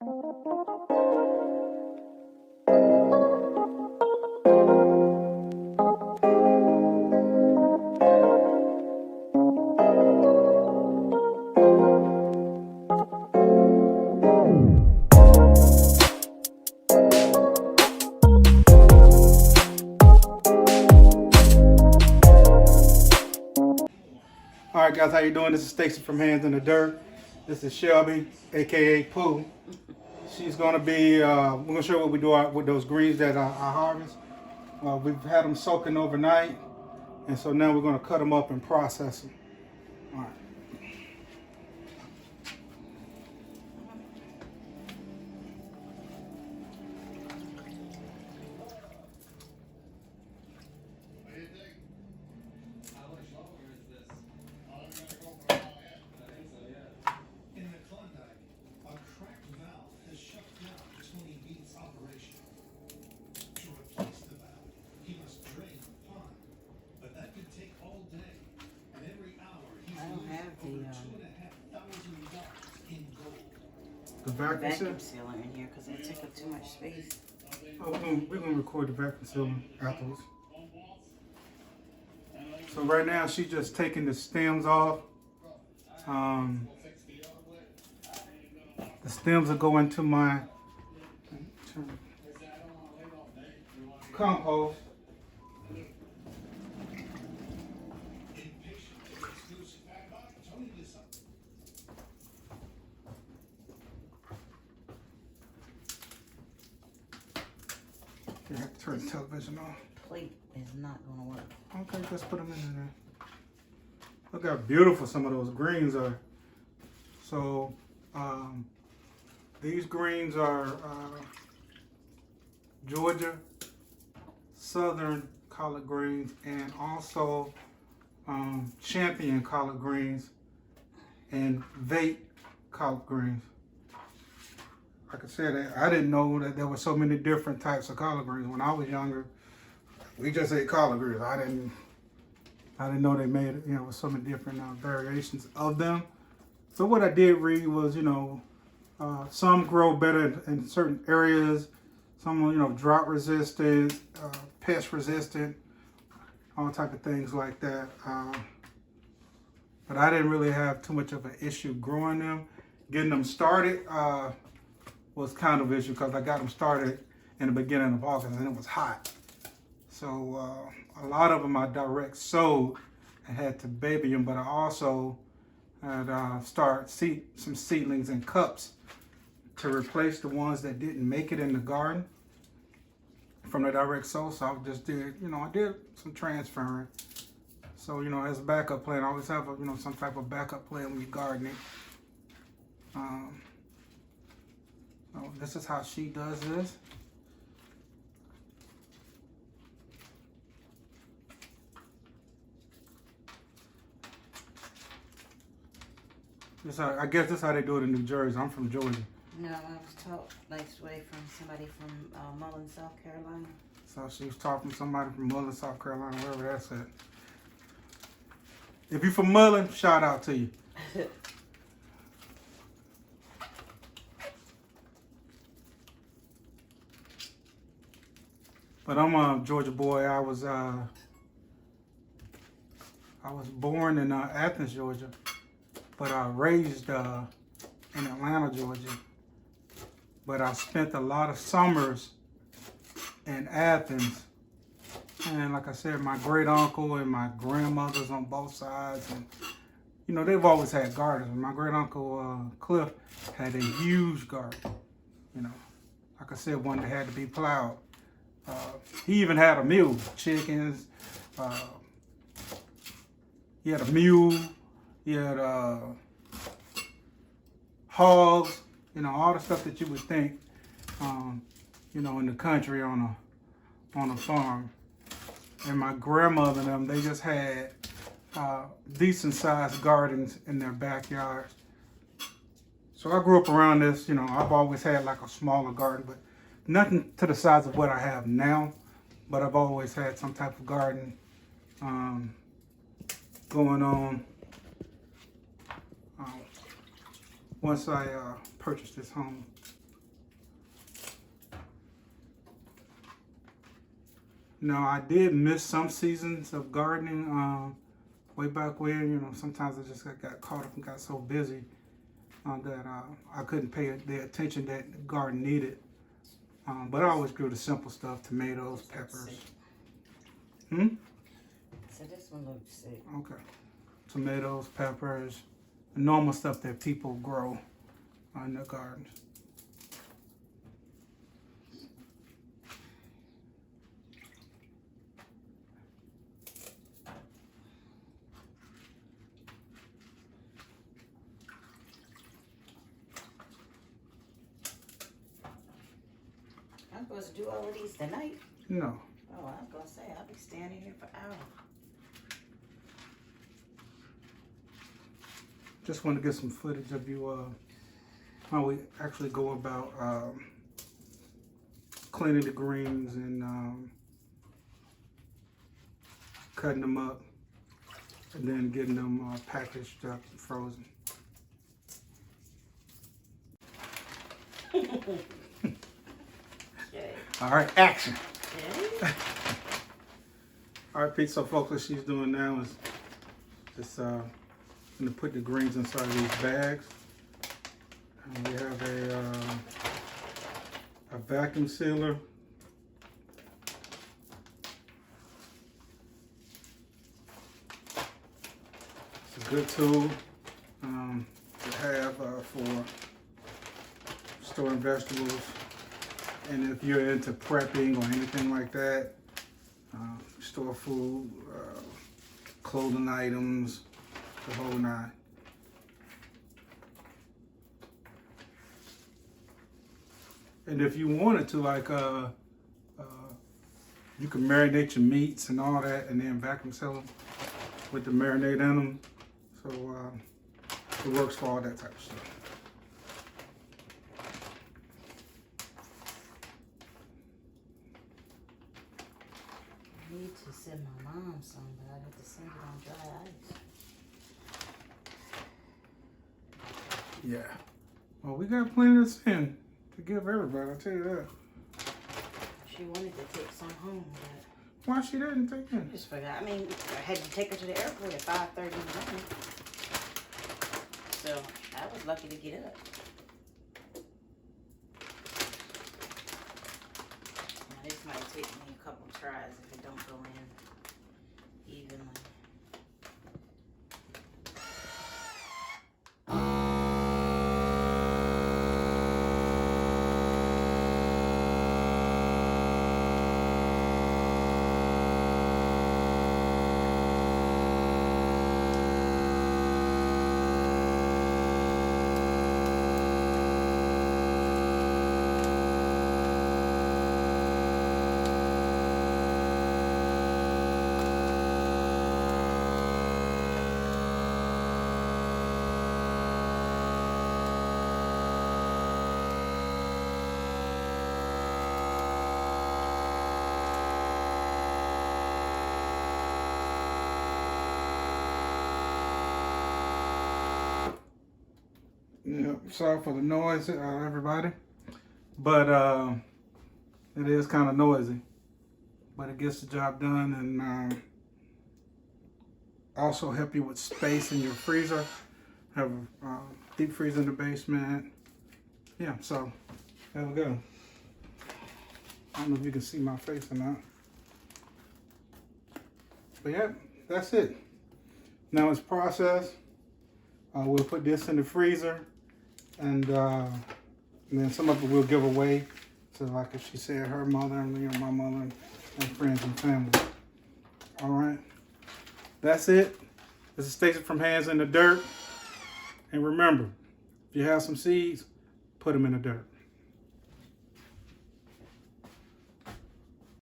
Alright guys, how you doing? This is Stacy from Hands in the Dirt. This is Shelby, aka Pooh. She's gonna be, we're gonna show you what we do with those greens that I harvest. We've had them soaking overnight, and so now we're gonna cut them up and process them. Alright. The vacuum sealer in here because it took up too much space. Oh, we're gonna record the vacuum sealer afterwards. So right now she's just taking the stems off. The stems will go into my compost. You have to turn the television off. Plate is not going to work. Okay, just put them in there. Look how beautiful some of those greens are. So, these greens are Georgia Southern collard greens and also Champion collard greens and Vate collard greens. Like I said, I didn't know that there were so many different types of collard greens. When I was younger, we just ate collard greens. I didn't know they made, so many different variations of them. So what I did read was, some grow better in certain areas. Some, drought resistant, pest resistant, all type of things like that. But I didn't really have too much of an issue growing them. Getting them started was kind of an issue because I got them started in the beginning of August and it was hot. So a lot of them I direct sowed and had to baby them, but I also had started some seedlings in cups to replace the ones that didn't make it in the garden from the direct sow. So I just did, I did some transferring. So, as a backup plan, I always have some type of backup plan when you're gardening. So this is how she does this. I guess this is how they do it in New Jersey. I'm from Georgia. No, I was taught this way from somebody from Mullen, South Carolina. So she was taught from somebody from Mullen, South Carolina, wherever that's at. If you're from Mullen, shout out to you. But I'm a Georgia boy. I was born in Athens, Georgia, but I raised in Atlanta, Georgia. But I spent a lot of summers in Athens. And like I said, my great uncle and my grandmothers on both sides, and they've always had gardens. My great uncle Cliff had a huge garden. Like I said, one that had to be plowed. He even had a mule, chickens. He had a mule. He had hogs. All the stuff that you would think, in the country on a farm. And my grandmother and them, they just had decent sized gardens in their backyards. So I grew up around this, I've always had like a smaller garden, but nothing to the size of what I have now. But I've always had some type of garden going on. Once I purchased this home. No, I did miss some seasons of gardening way back when. You know, sometimes I just got caught up and got so busy that I couldn't pay the attention that the garden needed. But I always grew the simple stuff: tomatoes, peppers. So this one looks sick. Okay. Tomatoes, peppers, normal stuff that people grow in their gardens. I'm supposed to do all of these tonight? No. Oh, I was gonna say, I'll be standing here for hours. Just want to get some footage of you how we actually go about cleaning the greens and cutting them up and then getting them packaged up and frozen. Okay. All right, action. Okay. All right, Pete, so folks, what she's doing now is just going to put the greens inside these bags. And we have a vacuum sealer. It's a good tool to have for storing vegetables. And if you're into prepping or anything like that, store food, clothing items, the whole nine. And if you wanted to, like, you can marinate your meats and all that, and then vacuum seal them with the marinade in them. So it works for all that type of stuff. I need to send my mom some, but I have to send it on dry ice. Yeah. Well, we got plenty to send to give everybody, I'll tell you that. She wanted to take some home, but Why she didn't take I it? just forgot. I mean, I had to take her to the airport at 5:30 in the morning. So I was lucky to get up. Now this might take me a couple tries if it don't go in evenly. Yeah, sorry for the noise, everybody. But it is kind of noisy. But it gets the job done, and also help you with space in your freezer. Have a deep freezer in the basement. Yeah, so there we go. I don't know if you can see my face or not. But yeah, that's it. Now it's processed. We'll put this in the freezer, and then some of it we'll give away to, like if she said, her mother and me or my mother and friends and family. All right, that's it. This is Stacy from Hands in the Dirt. And remember, if you have some seeds, put them in the dirt.